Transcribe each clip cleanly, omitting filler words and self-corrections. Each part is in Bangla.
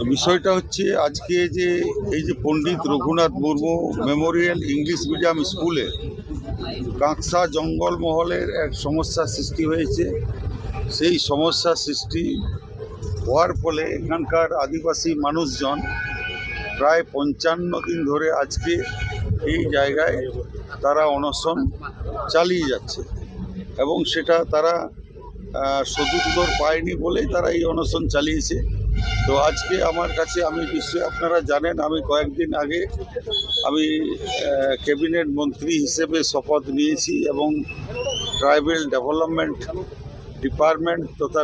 বিষয়টা হচ্ছে আজকে যে এই যে Pandit Raghunath Murmu memorial English medium স্কুলে কাঁকসা জঙ্গলমহলের এক সমস্যা সৃষ্টি হয়েছে। সেই সমস্যা সৃষ্টি হওয়ার ফলে এখানকার আদিবাসী মানুষজন প্রায় 55 দিন ধরে আজকে এই জায়গায় তারা অনশন চালিয়ে যাচ্ছে এবং সেটা তারা সদুত্তর পায়নি বলেই তারা এই অনশন চালিয়েছে। তো আজকে আমার কাছে, আমি নিশ্চয়ই আপনারা জানেন, আমি কয়েকদিন আগে আমি ক্যাবিনেট মন্ত্রী হিসেবে শপথ নিয়েছি এবং ট্রাইবেল ডেভেলপমেন্ট ডিপার্টমেন্ট তথা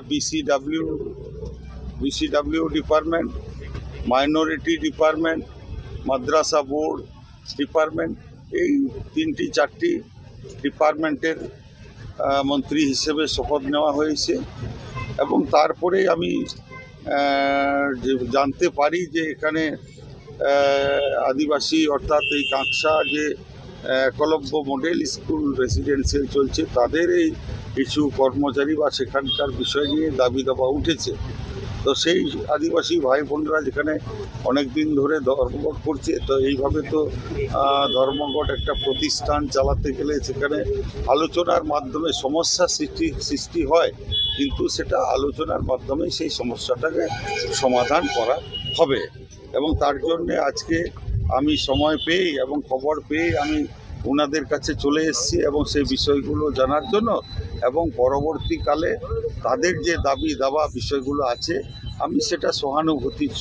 বিসিডাব্লিউ ডিপার্টমেন্ট, মাইনরিটি ডিপার্টমেন্ট, মাদ্রাসা বোর্ড ডিপার্টমেন্ট, এই 3-4টি ডিপার্টমেন্টের মন্ত্রী হিসেবে শপথ নেওয়া হয়েছে। এবং তারপরে আমি জানতে পারি যে এখানে আদিবাসী অর্থাৎ এই কাঁকসা যে একলব্য মডেল স্কুল রেসিডেন্সিয়াল চলছে, তাদের এই কিছু কর্মচারী বা সেখানকার বিষয় নিয়ে দাবি দাবা উঠেছে। তো সেই আদিবাসী ভাই বোনরা যেখানে অনেক দিন ধরে ধর্মঘট করছে, তো এইভাবে তো ধর্মঘট একটা প্রতিষ্ঠান চালাতে গেলে সেখানে আলোচনার মাধ্যমে সমস্যা সৃষ্টি হয়, কিন্তু সেটা আলোচনার মাধ্যমে সেই সমস্যাটাকে সমাধান করা হবে। এবং তার জন্যে আজকে আমি সময় পেয়ে এবং খবর পেয়ে আমি ওনাদের কাছে চলে এসেছি এবং সেই বিষয়গুলো জানার জন্য, এবং পরবর্তীকালে তাদের যে দাবি দাবা বিষয়গুলো আছে আমি সেটা সহানুভূতির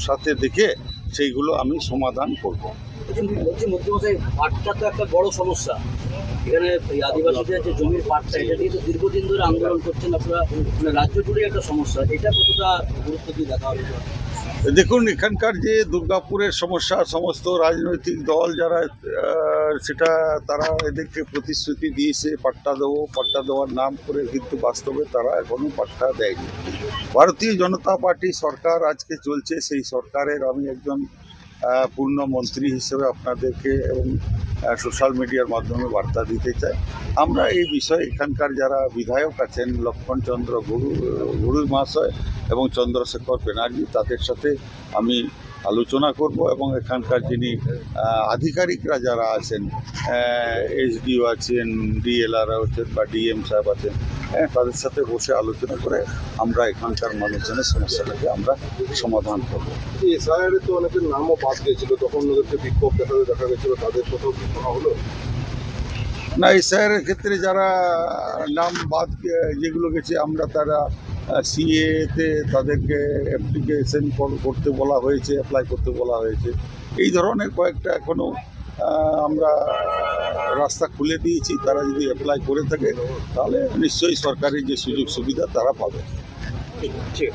সাথে দেখে সেইগুলো আমি সমাধান করব। মন্ত্রীমশাই, পাটটা তো একটা বড় সমস্যা এখানে, আদিবাসীদের যে জমির পাটটা, এটা নিয়ে তো দীর্ঘদিন ধরে আন্দোলন করছেন আপনারা, রাজ্য জুড়ে একটা সমস্যা, এটা কতটা গুরুত্ব দিয়ে দেখা হবে? দেখুন, এখানকার যে দুর্গাপুরের সমস্যা, সমস্ত রাজনৈতিক দল যারা সেটা তারা এদেরকে প্রতিশ্রুতি দিয়েছে পাট্টা দেওয়ার নাম করে, কিন্তু বাস্তবে তারা এখনো পাট্টা দেয়নি। ভারতীয় জনতা পার্টি সরকার আজকে চলছে, সেই সরকারের আমি একজন পূর্ণ মন্ত্রী হিসেবে আপনাদেরকে এবং সোশ্যাল মিডিয়ার মাধ্যমে বার্তা দিতে চাই। আমরা এই বিষয়ে এখানকার যারা বিধায়ক আছেন, লক্ষ্মণচন্দ্র গুরু মহাশয় এবং চন্দ্রশেখর ব্যানার্জি, তাদের সাথে আমি আলোচনা করব এবং এখানকার যিনি আধিকারিকরা যারা আছেন, এসডিও আছেন, ডিএলআর আছেন বা ডিএম সাহেব আছেন, তাদের সাথে বসে আলোচনা করে আমরা এখানকার মানুষজনের সমস্যাটাকে আমরা সমাধান করব। এসআইআর তো অনেকের নামও বাদ গিয়েছিল, তখন ওদেরকে বিক্ষোভ দেখা গেছিল, তাদের কোথাও কি করা হলো? না, এসআইআরের ক্ষেত্রে যারা নাম বাদ যেগুলো গেছে, আমরা তারা সিএতে তাদেরকে অ্যাপ্লিকেশন করতে বলা হয়েছে, অ্যাপ্লাই করতে বলা হয়েছে। এই ধরনের কয়েকটা এখনও আমরা রাস্তা খুলে দিয়েছি, তারা যদি অ্যাপ্লাই করে থাকে তাহলে নিশ্চয়ই সরকারি যে সুযোগ সুবিধা তারা পাবে। ঠিক আছে।